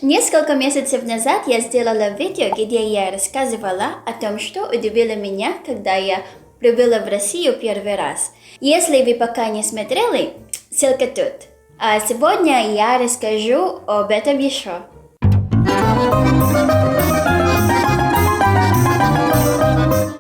Несколько месяцев назад я сделала видео, где я рассказывала о том, что удивило меня, когда я прибыла в Россию первый раз. Если вы пока не смотрели, ссылка тут. А сегодня я расскажу об этом еще.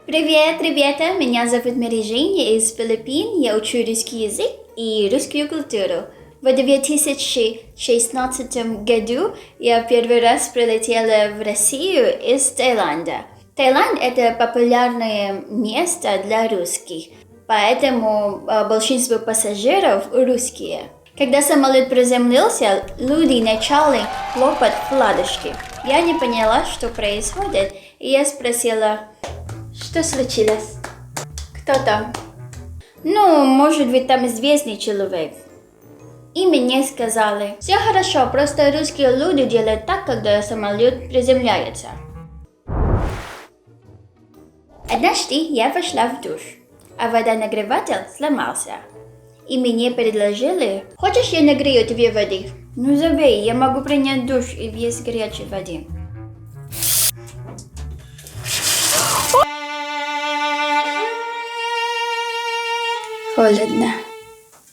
Привет, ребята! Меня зовут Мария, я из Филиппин. Я учу русский язык и русскую культуру. В 2016 году я первый раз прилетела в Россию из Таиланда. Таиланд – это популярное место для русских, поэтому большинство пассажиров русские. Когда самолет приземлился, люди начали хлопать в ладошки. Я не поняла, что происходит, и я спросила, что случилось? Кто там? Может быть, там известный человек. И мне сказали, все хорошо, просто русские люди делают так, когда самолет приземляется. Однажды я вошла в душ, а водонагреватель сломался. И мне предложили, хочешь я нагрею тебе воды? Забей, я могу принять душ и без горячей воды. Холодно.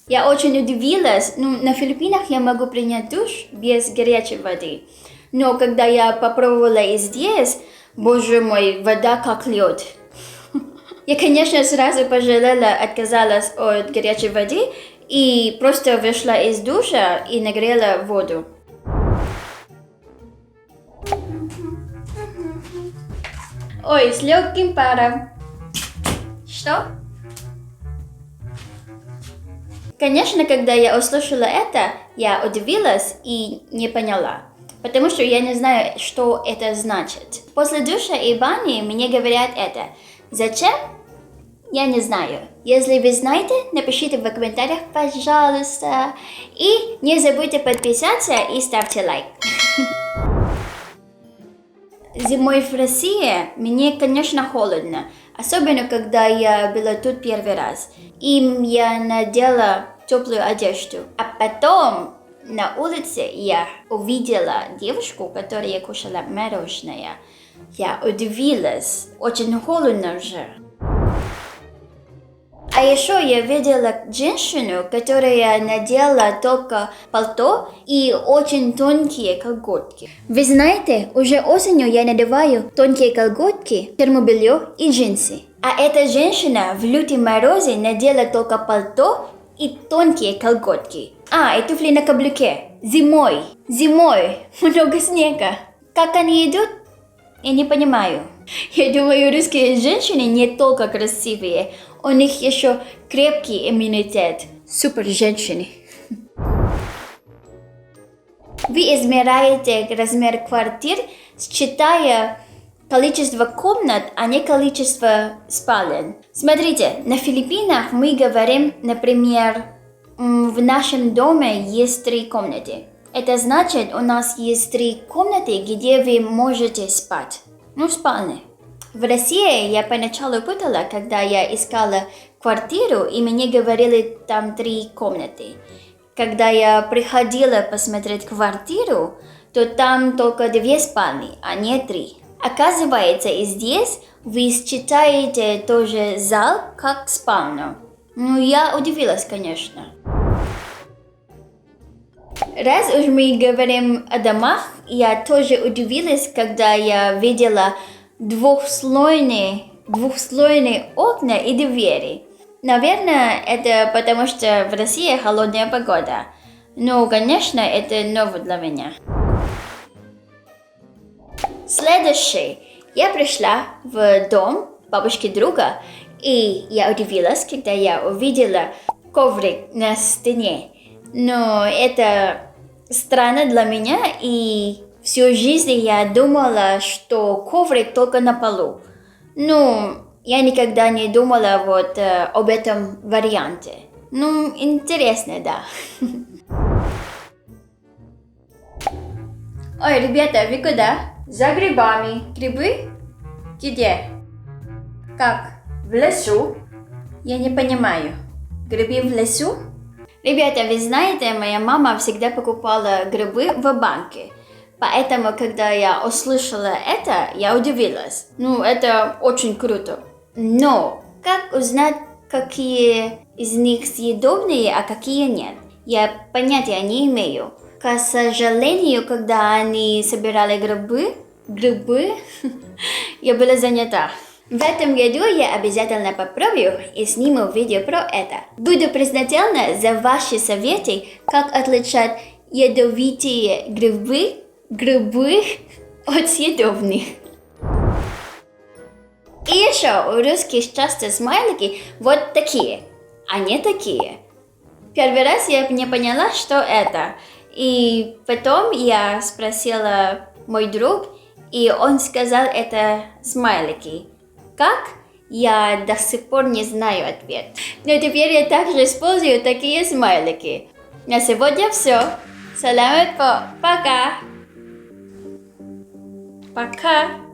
Я очень удивилась, на Филиппинах я могу принять душ без горячей воды. Но когда я попробовала и здесь, боже мой, вода как лед. Я, конечно, сразу пожалела, отказалась от горячей воды и просто вышла из душа и нагрела воду. Ой, с легким паром. Что? Конечно, когда я услышала это, я удивилась и не поняла, потому что я не знаю, что это значит. После душа и бани мне говорят это. Зачем? Я не знаю. Если вы знаете, напишите в комментариях, пожалуйста. И не забудьте подписаться и ставьте лайк. Зимой в России мне, конечно, холодно. Особенно, когда я была тут первый раз. И я надела теплую одежду. А потом на улице я увидела девушку, которая кушала мороженое. Я удивилась. Очень холодно уже. А еще я видела женщину, которая надела только пальто и очень тонкие колготки. Вы знаете, уже осенью я надеваю тонкие колготки, термобелье и джинсы. А эта женщина в лютом морозе надела только пальто и тонкие колготки. И туфли на каблуке. Зимой много снега. Как они идут? Я не понимаю. Я думаю, русские женщины не только красивые, у них еще крепкий иммунитет. Супер женщины. Вы измеряете размер квартир, считая количество комнат, а не количество спален. Смотрите, на Филиппинах мы говорим, например, в нашем доме есть 3 комнаты. Это значит, у нас есть 3 комнаты, где вы можете спать. Спальни. В России я поначалу путала, когда я искала квартиру, и мне говорили там 3 комнаты. Когда я приходила посмотреть квартиру, то там только 2 спальни, а не 3. Оказывается, и здесь вы считаете тоже зал как спальню. Я удивилась, конечно. Раз уж мы говорим о домах, я тоже удивилась, когда я видела двухслойные окна и двери. Наверное, это потому что в России холодная погода. Конечно, это ново для меня. Следующий. Я пришла в дом бабушки друга, и я удивилась, когда я увидела коврик на стене. Но это странно для меня, и всю жизнь я думала, что коврик только на полу. Я никогда не думала об этом варианте. Интересно, да. Ой, ребята, вы куда? За грибами. Грибы? Где? Как? В лесу? Я не понимаю. Грибы в лесу? Ребята, вы знаете, моя мама всегда покупала грибы в банке. Поэтому, когда я услышала это, я удивилась. Это очень круто. Но как узнать, какие из них съедобные, а какие нет? Я понятия не имею. К сожалению, когда они собирали грибы, я была занята. В этом году я обязательно попробую и сниму видео про это. Буду признательна за ваши советы, как отличать ядовитые грибы от съедобных. И еще у русских часто смайлики вот такие, а не такие. Первый раз я не поняла, что это. И потом я спросила мой друг, и он сказал, это смайлики. Как? Я до сих пор не знаю ответ. Но теперь я также использую такие смайлики. На сегодня все. Саламат, пока. Пока.